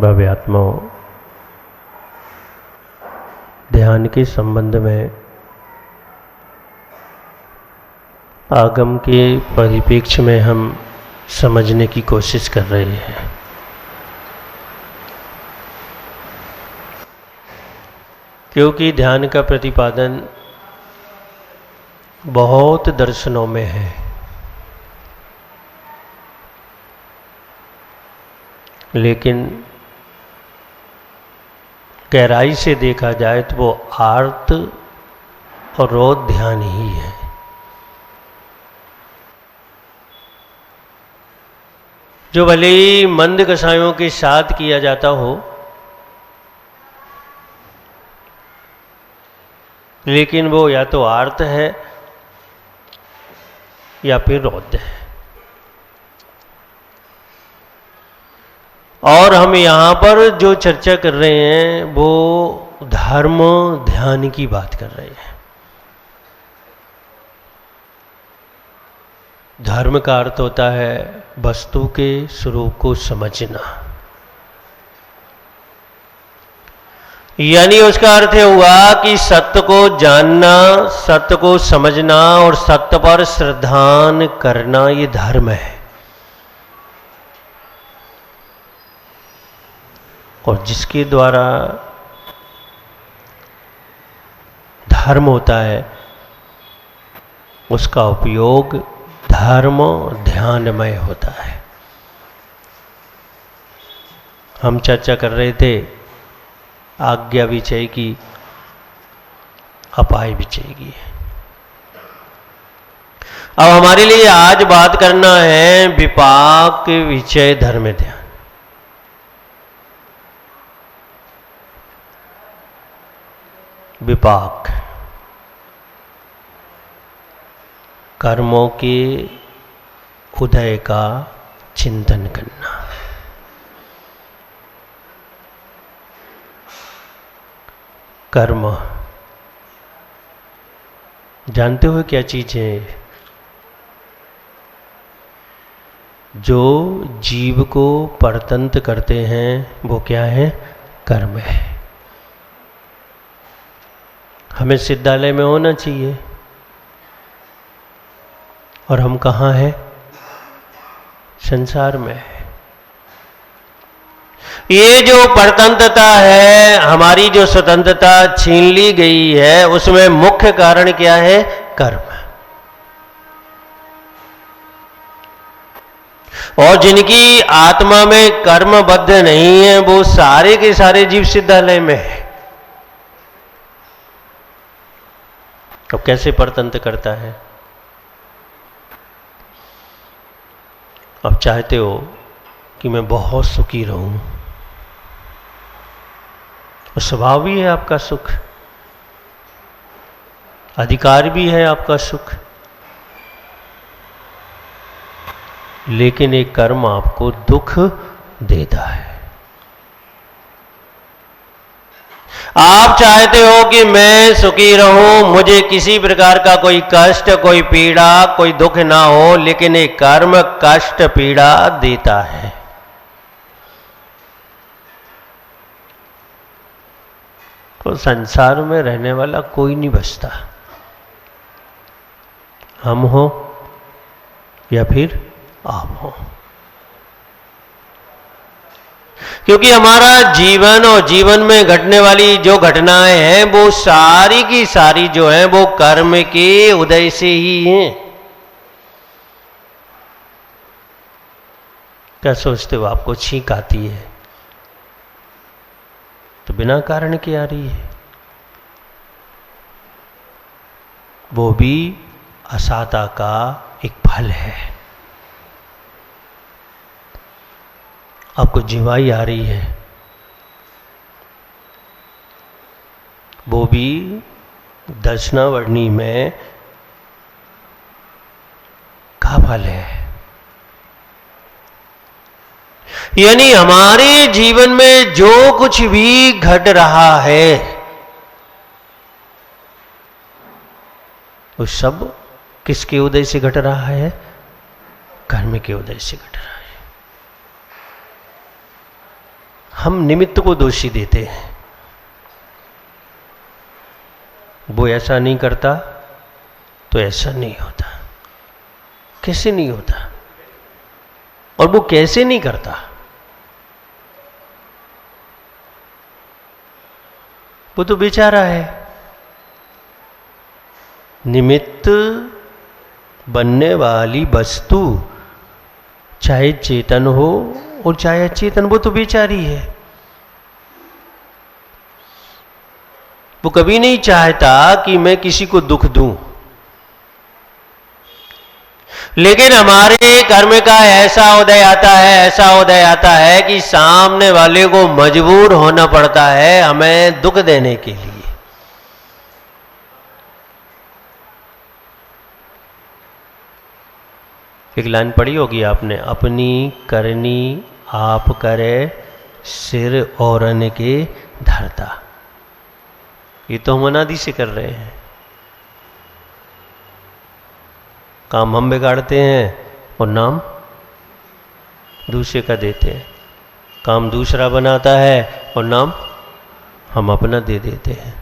भव्यात्माओं, ध्यान के संबंध में आगम के परिप्रेक्ष्य में हम समझने की कोशिश कर रहे हैं। क्योंकि ध्यान का प्रतिपादन बहुत दर्शनों में है, लेकिन गहराई से देखा जाए तो वो आर्त और रोध ध्यान ही है। जो भले ही मंद कषायों के साथ किया जाता हो, लेकिन वो या तो आर्त है या फिर रौद्र है। और हम यहाँ पर जो चर्चा कर रहे हैं वो धर्म ध्यान की बात कर रहे हैं। धर्म का अर्थ होता है वस्तु के स्वरूप को समझना, यानी उसका अर्थ हुआ कि सत्य को जानना, सत्य को समझना और सत्य पर श्रद्धान करना, ये धर्म है। और जिसके द्वारा धर्म होता है उसका उपयोग धर्म ध्यानमय होता है। हम चर्चा कर रहे थे आज्ञा विचय की, अपाय विचय की। अब हमारे लिए आज बात करना है विपाक विचय धर्म ध्यान। विपाक कर्मों के उदय का चिंतन करना। कर्म जानते हो क्या चीज है? जो जीव को परतंत्र करते हैं वो क्या है? कर्म है। हमें सिद्धालय में होना चाहिए और हम कहाँ हैं? संसार में। ये जो परतंत्रता है, हमारी जो स्वतंत्रता छीन ली गई है, उसमें मुख्य कारण क्या है? कर्म। और जिनकी आत्मा में कर्मबद्ध नहीं है वो सारे के सारे जीव सिद्धालय में है। अब कैसे परतंत्र करता है? अब चाहते हो कि मैं बहुत सुखी रहूं, और स्वभाव भी है आपका सुख, अधिकार भी है आपका सुख, लेकिन एक कर्म आपको दुख देता है। आप चाहते हो कि मैं सुखी रहूं, मुझे किसी प्रकार का कोई कष्ट, कोई पीड़ा, कोई दुख ना हो, लेकिन एक कर्म कष्ट पीड़ा देता है। तो संसार में रहने वाला कोई नहीं बचता, हम हो या फिर आप हो। क्योंकि हमारा जीवन और जीवन में घटने वाली जो घटनाएं हैं वो सारी की सारी जो है वो कर्म के उदय से ही हैं। क्या सोचते हो? आपको छींक आती है तो बिना कारण के आ रही है, वो भी असाता का एक फल है। आपको जीवाई आ रही है, वो भी दर्शनावरणी में का फल है। यानी हमारे जीवन में जो कुछ भी घट रहा है वो सब किसके उदय से घट रहा है? कर्म के उदय से घट रहा है। हम निमित्त को दोषी देते हैं। वो ऐसा नहीं करता तो ऐसा नहीं होता। कैसे नहीं होता? और वो कैसे नहीं करता? वो तो बेचारा है। निमित्त बनने वाली वस्तु चाहे चेतन हो और चाहे अचेतन, वो तो बेचारी है। वो कभी नहीं चाहता कि मैं किसी को दुख दूं, लेकिन हमारे कर्म का ऐसा उदय आता है कि सामने वाले को मजबूर होना पड़ता है हमें दुख देने के लिए। एक लाइन पढ़ी होगी आपने, अपनी करनी आप करे सिर औरन के धरता। ये तो हम अनादि से कर रहे हैं। काम हम बिगाड़ते हैं और नाम दूसरे का देते हैं। काम दूसरा बनाता है और नाम हम अपना दे देते हैं।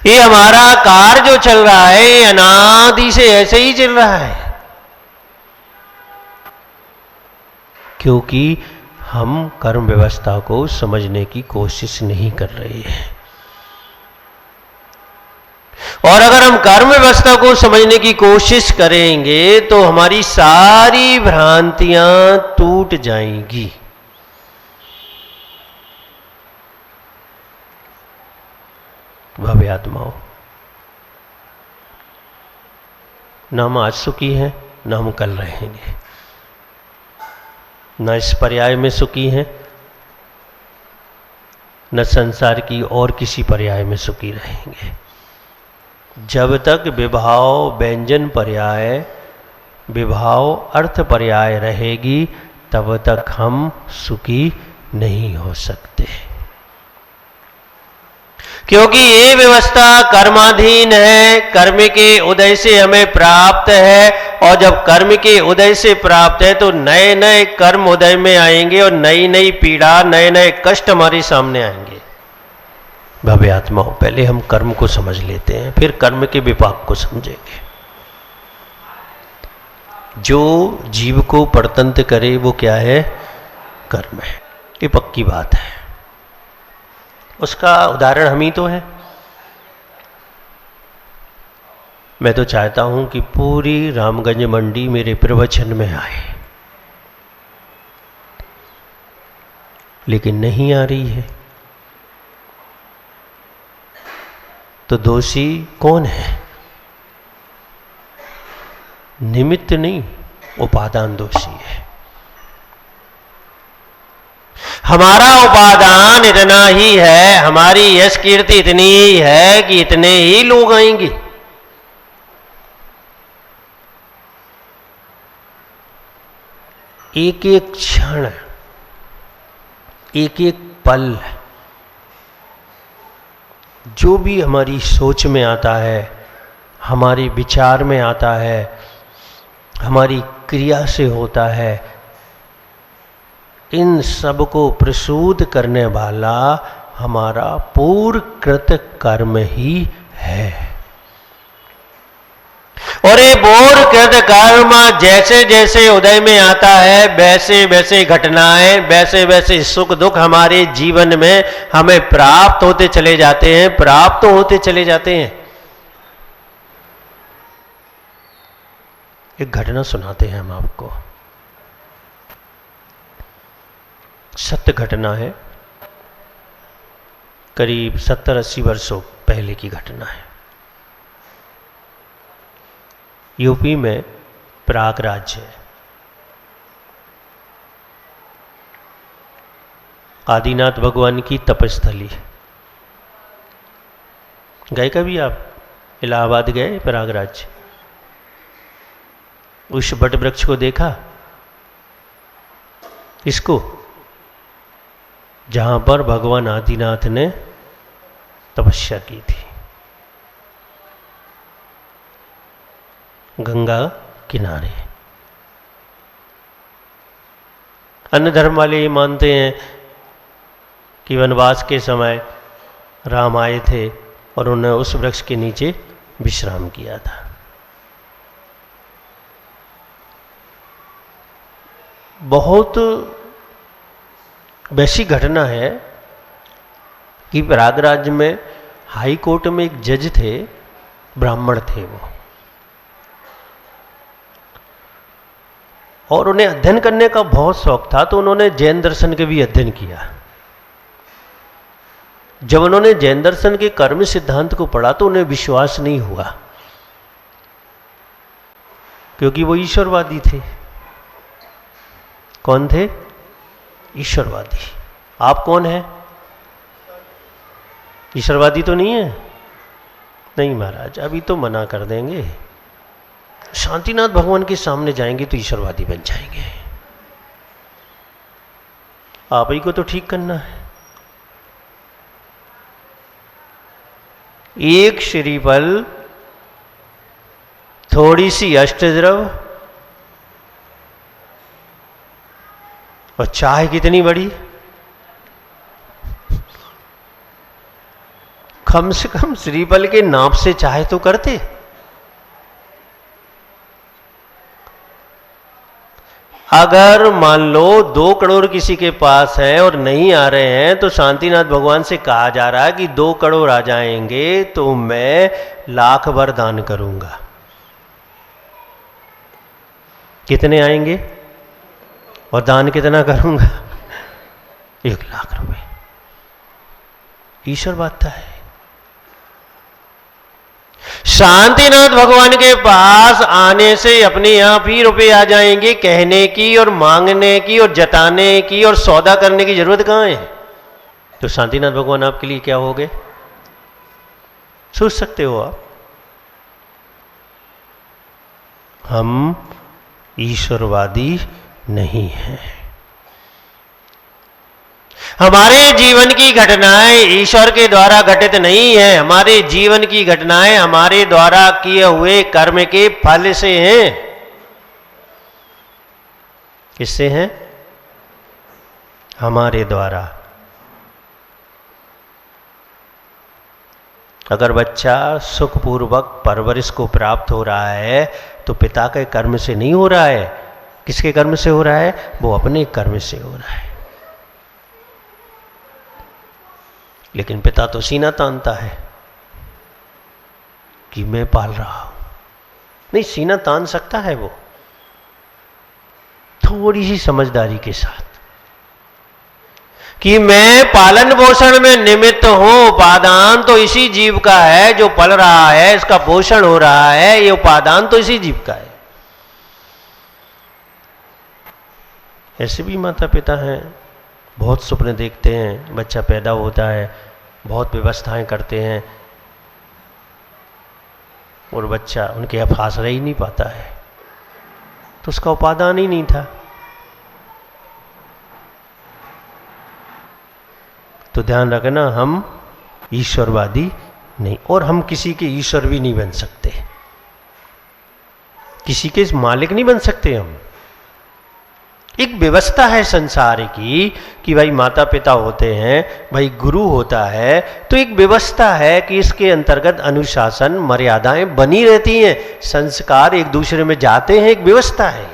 ये हमारा कार्य जो चल रहा है ये अनादि से ऐसे ही चल रहा है, क्योंकि हम कर्म व्यवस्था को समझने की कोशिश नहीं कर रहे हैं। और अगर हम कर्म व्यवस्था को समझने की कोशिश करेंगे तो हमारी सारी भ्रांतियां टूट जाएंगी। भव्य आत्माओं, न हम आज सुखी हैं न हम कल रहेंगे, न इस पर्याय में सुखी हैं न संसार की और किसी पर्याय में सुखी रहेंगे। जब तक विभाव व्यंजन पर्याय, विभाव अर्थ पर्याय रहेगी तब तक हम सुखी नहीं हो सकते, क्योंकि ये व्यवस्था कर्माधीन है। कर्म के उदय से हमें प्राप्त है, और जब कर्म के उदय से प्राप्त है तो नए नए कर्म उदय में आएंगे और नई नई पीड़ा, नए नए कष्ट हमारे सामने आएंगे। भव्य आत्माओं, पहले हम कर्म को समझ लेते हैं, फिर कर्म के विपाक को समझेंगे। जो जीव को परतंत्र करे वो क्या है? कर्म है। ये पक्की बात है। उसका उदाहरण हम ही तो है। मैं तो चाहता हूं कि पूरी रामगंज मंडी मेरे प्रवचन में आए, लेकिन नहीं आ रही है। तो दोषी कौन है? निमित्त नहीं, उपादान दोषी है। हमारा उपादान इतना ही है, हमारी यश कीर्ति इतनी ही है कि इतने ही लोग आएंगे। एक एक क्षण, एक एक पल जो भी हमारी सोच में आता है, हमारे विचार में आता है, हमारी क्रिया से होता है, इन सब को प्रसूत करने वाला हमारा पूर्वकृत कर्म ही है। और ये पूर्वकृत कर्म जैसे जैसे उदय में आता है, वैसे वैसे घटनाएं, वैसे वैसे सुख दुख हमारे जीवन में हमें प्राप्त होते चले जाते हैं, प्राप्त होते चले जाते हैं। एक घटना सुनाते हैं हम आपको, सत्य घटना है, करीब 70-80 वर्षों पहले की घटना है। यूपी में प्रयागराज है, आदिनाथ भगवान की तपस्थली। गए कभी आप? इलाहाबाद गए? प्रयागराज उस बट वृक्ष को देखा? इसको जहां पर भगवान आदिनाथ ने तपस्या की थी, गंगा किनारे। अन्य धर्म वाले ये मानते हैं कि वनवास के समय राम आए थे और उन्होंने उस वृक्ष के नीचे विश्राम किया था। बहुत वैसी घटना है कि प्रयागराज में हाई कोर्ट में एक जज थे, ब्राह्मण थे वो, और उन्हें अध्ययन करने का बहुत शौक था, तो उन्होंने जैन दर्शन के भी अध्ययन किया। जब उन्होंने जैन दर्शन के कर्म सिद्धांत को पढ़ा तो उन्हें विश्वास नहीं हुआ, क्योंकि वो ईश्वरवादी थे। कौन थे? ईश्वरवादी। आप कौन हैं? ईश्वरवादी तो नहीं है? नहीं महाराज, अभी तो मना कर देंगे। शांतिनाथ भगवान के सामने जाएंगे तो ईश्वरवादी बन जाएंगे। आप ही को तो ठीक करना है। एक श्रीफल, थोड़ी सी अष्टद्रव और चाय कितनी बड़ी, कम से कम श्रीफल के नाप से चाय तो करते। अगर मान लो 2 करोड़ किसी के पास है और नहीं आ रहे हैं, तो शांतिनाथ भगवान से कहा जा रहा है कि 2 करोड़ आ जाएंगे तो मैं लाख भर दान करूंगा। कितने आएंगे और दान कितना करूंगा? 1 लाख रुपए। ईश्वर बात है। शांतिनाथ भगवान के पास आने से अपने आप ही रुपए आ जाएंगे। कहने की और मांगने की और जताने की और सौदा करने की जरूरत कहां है? तो शांतिनाथ भगवान आपके लिए क्या हो गए? सोच सकते हो आप। हम ईश्वरवादी नहीं हैं। हमारे जीवन की घटनाएं ईश्वर के द्वारा घटित नहीं है। हमारे जीवन की घटनाएं हमारे द्वारा किए हुए कर्म के फल से हैं। किससे हैं? हमारे द्वारा। अगर बच्चा सुखपूर्वक परवरिश को प्राप्त हो रहा है तो पिता के कर्म से नहीं हो रहा है। किसके कर्म से हो रहा है? वो अपने कर्म से हो रहा है। लेकिन पिता तो सीना तानता है कि मैं पाल रहा हूं। नहीं, सीना तान सकता है वो, थोड़ी सी समझदारी के साथ, कि मैं पालन पोषण में निमित्त हूं। उपादान तो इसी जीव का है जो पल रहा है, इसका पोषण हो रहा है, ये उपादान तो इसी जीव का है। ऐसे भी माता पिता हैं, बहुत सपने देखते हैं, बच्चा पैदा होता है, बहुत व्यवस्थाएं करते हैं और बच्चा उनके पास रह ही नहीं पाता है, तो उसका उपादान ही नहीं था। तो ध्यान रखना, हम ईश्वरवादी नहीं, और हम किसी के ईश्वर भी नहीं बन सकते, किसी के मालिक नहीं बन सकते हम। एक व्यवस्था है संसार की कि भाई माता पिता होते हैं, भाई गुरु होता है, तो एक व्यवस्था है कि इसके अंतर्गत अनुशासन मर्यादाएं बनी रहती हैं, संस्कार एक दूसरे में जाते हैं, एक व्यवस्था है।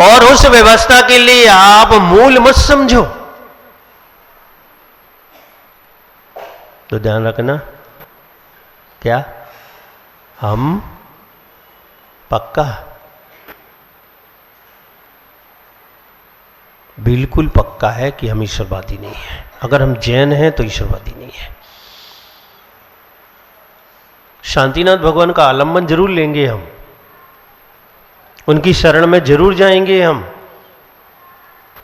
और उस व्यवस्था के लिए आप मूल मत समझो। तो ध्यान रखना, क्या हम पक्का, बिल्कुल पक्का है कि हम ईश्वरवादी नहीं हैं। अगर हम जैन हैं तो ईश्वरवादी नहीं है। शांतिनाथ भगवान का आलम्बन जरूर लेंगे हम, उनकी शरण में जरूर जाएंगे हम,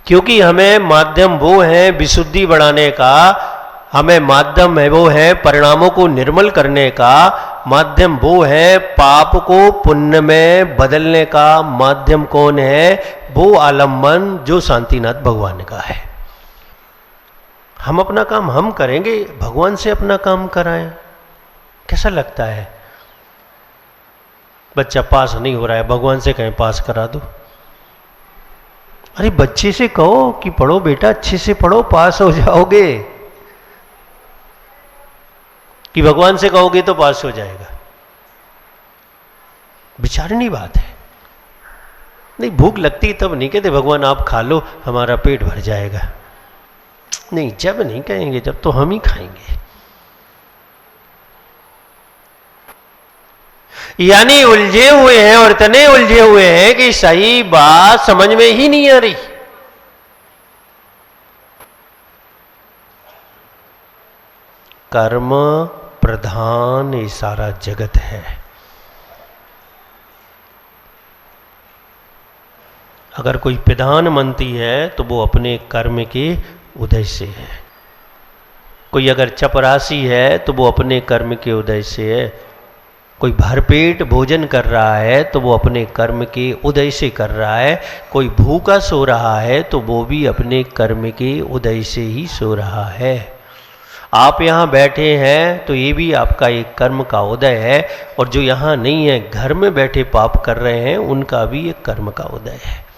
क्योंकि हमें माध्यम वो है विशुद्धि बढ़ाने का, हमें माध्यम है वो है परिणामों को निर्मल करने का, माध्यम वो है पाप को पुण्य में बदलने का। माध्यम कौन है? वो आलम्बन जो शांतिनाथ भगवान का है। हम अपना काम हम करेंगे, भगवान से अपना काम कराएं। कैसा लगता है? बच्चा पास नहीं हो रहा है, भगवान से कहें पास करा दो, अरे बच्चे से कहो कि पढ़ो बेटा, अच्छे से पढ़ो, पास हो जाओगे। कि भगवान से कहोगे तो पास हो जाएगा? विचारनी बात है। नहीं, भूख लगती तब नहीं कहते भगवान आप खा लो हमारा पेट भर जाएगा। नहीं, जब नहीं कहेंगे, जब तो हम ही खाएंगे। यानी उलझे हुए हैं, और इतने उलझे हुए हैं कि सही बात समझ में ही नहीं आ रही। कर्म प्रधान ये सारा जगत है। अगर कोई प्रधानमंत्री है तो वो अपने कर्म के उदय से है। कोई अगर चपरासी है तो वो अपने कर्म के उदय से है। कोई भरपेट भोजन कर रहा है तो वो अपने कर्म के उदय से कर रहा है। कोई भूखा सो रहा है तो वो भी अपने कर्म के उदय से ही सो रहा है। आप यहाँ बैठे हैं तो ये भी आपका एक कर्म का उदय है, और जो यहाँ नहीं है, घर में बैठे पाप कर रहे हैं, उनका भी एक कर्म का उदय है।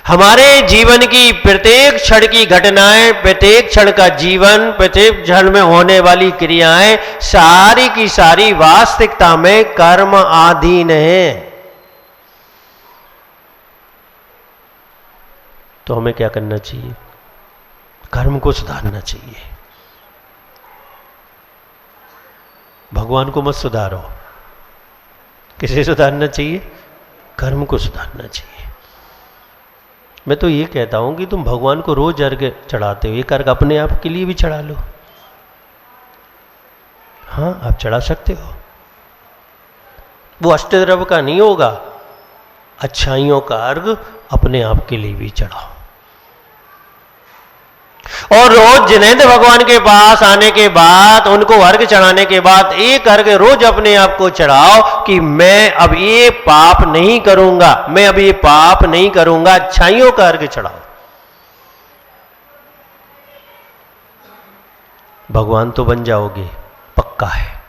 हमारे जीवन की प्रत्येक क्षण की घटनाएं, प्रत्येक क्षण का जीवन, प्रत्येक क्षण में होने वाली क्रियाएं, सारी की सारी वास्तविकता में कर्म अधीन है। तो हमें क्या करना चाहिए? कर्म को सुधारना चाहिए। भगवान को मत सुधारो। किसे सुधारना चाहिए? कर्म को सुधारना चाहिए। मैं तो ये कहता हूं कि तुम भगवान को रोज अर्घ चढ़ाते हो, एक अर्घ अपने आप के लिए भी चढ़ा लो। हाँ, आप चढ़ा सकते हो। वो अष्टद्रव्य का नहीं होगा, अच्छाइयों का अर्घ अपने आप के लिए भी चढ़ाओ। और रोज जिनेंद्र भगवान के पास आने के बाद, उनको अर्घ चढ़ाने के बाद, एक अर्घ रोज अपने आप को चढ़ाओ कि मैं अब ये पाप नहीं करूंगा, मैं अब ये पाप नहीं करूंगा। अच्छाइयों का अर्घ चढ़ाओ। भगवान तो बन जाओगे, पक्का है।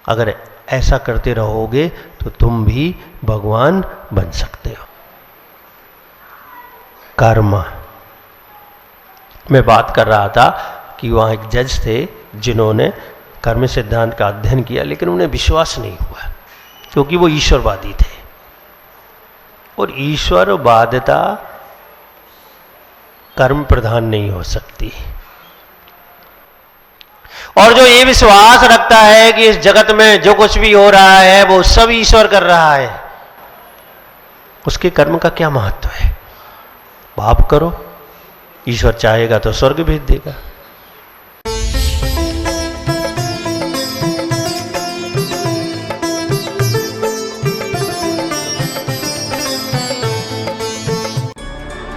अगर ऐसा करते रहोगे तो तुम भी भगवान बन सकते हो। कर्म, मैं बात कर रहा था कि वहाँ एक जज थे जिन्होंने कर्म सिद्धांत का अध्ययन किया, लेकिन उन्हें विश्वास नहीं हुआ क्योंकि वो ईश्वरवादी थे। और ईश्वरवादिता कर्म प्रधान नहीं हो सकती। और जो ये विश्वास रखता है कि इस जगत में जो कुछ भी हो रहा है वो सब ईश्वर कर रहा है, उसके कर्म का क्या महत्व है? पाप करो, ईश्वर चाहेगा तो स्वर्ग भेज देगा।